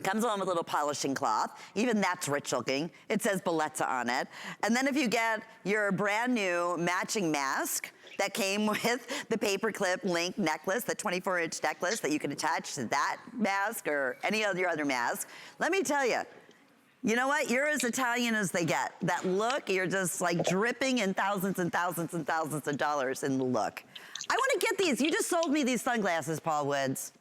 Comes along with a little polishing cloth. Even that's rich looking. It says Bellezza on it. And then if you get your brand new matching mask that came with the paperclip link necklace, the 24-inch necklace that you can attach to that mask or any of your other masks. Let me tell you, you know what? You're as Italian as they get. That look, you're just like dripping in thousands and thousands and thousands of dollars in the look. I want to get these. You just sold me these sunglasses, Paul Woods.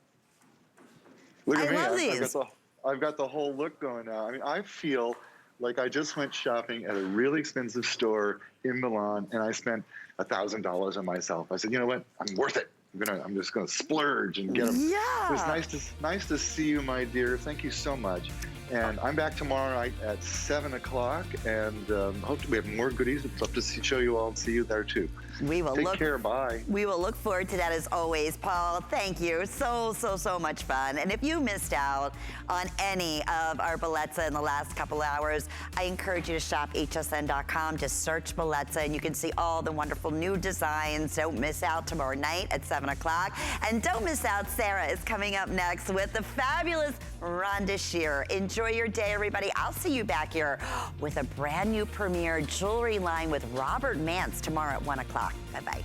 Look at me. I love these. I've got the whole look going now. I mean, I feel like I just went shopping at a really expensive store in Milan, and I spent $1,000 on myself. I said, you know what? I'm worth it. I'm just gonna splurge and get them. Yeah. It was nice to see you, my dear. Thank you so much. And I'm back tomorrow night at 7 o'clock, and hope we have more goodies. I'd love to show you all and see you there too. We will Take care, bye. We will look forward to that as always, Paul. Thank you. So much fun. And if you missed out on any of our Bellezza in the last couple hours, I encourage you to shop hsn.com. Just search Bellezza and you can see all the wonderful new designs. Don't miss out tomorrow night at 7 o'clock. And don't miss out, Sarah is coming up next with the fabulous Rhonda Shear. Enjoy your day, everybody. I'll see you back here with a brand new premiere jewelry line with Robert Mance tomorrow at 1 o'clock. Bye-bye.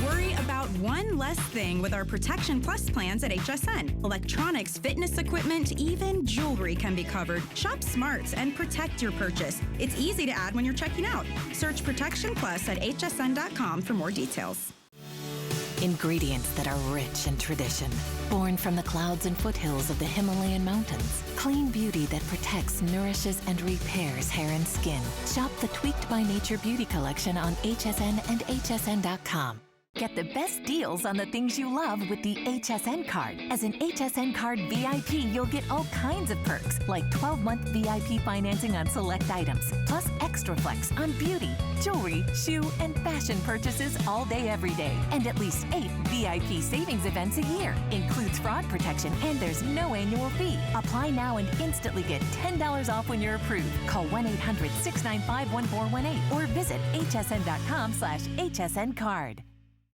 Worry about one less thing with our Protection Plus plans at HSN. Electronics, fitness equipment, even jewelry can be covered. Shop smart and protect your purchase. It's easy to add when you're checking out. Search Protection Plus at hsn.com for more details. Ingredients that are rich in tradition, Born from the clouds and foothills of the Himalayan mountains, clean beauty that protects, nourishes, and repairs hair and skin. Shop the Tweaked by Nature Beauty Collection on HSN and hsn.com. Get the best deals on the things you love with the HSN card. As an HSN card VIP, you'll get all kinds of perks, like 12-month VIP financing on select items, plus extra flex on beauty, jewelry, shoe, and fashion purchases all day, every day. And at least 8 VIP savings events a year. Includes fraud protection, and there's no annual fee. Apply now and instantly get $10 off when you're approved. Call 1-800-695-1418 or visit hsn.com/HSN card.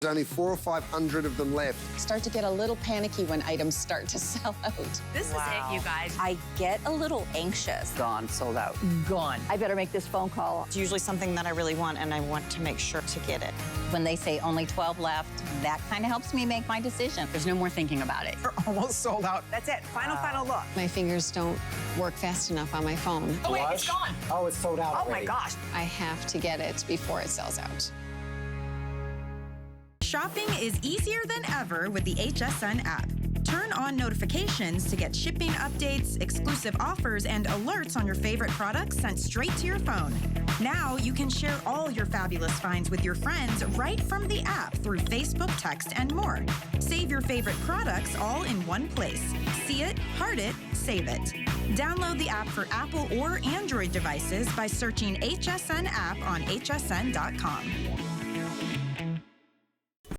There's only 400 or 500 of them left. Start to get a little panicky when items start to sell out. This is it, you guys. I get a little anxious. Gone, sold out. Gone. I better make this phone call. It's usually something that I really want, and I want to make sure to get it. When they say only 12 left, that kind of helps me make my decision. There's no more thinking about it. We're almost sold out. That's it. Final look. My fingers don't work fast enough on my phone. Oh, wait, it's gone. Oh, it's sold out Oh, my gosh. I have to get it before it sells out. Shopping is easier than ever with the HSN app. Turn on notifications to get shipping updates, exclusive offers, and alerts on your favorite products sent straight to your phone. Now you can share all your fabulous finds with your friends right from the app through Facebook, text, and more. Save your favorite products all in one place. See it, heart it, save it. Download the app for Apple or Android devices by searching HSN app on hsn.com.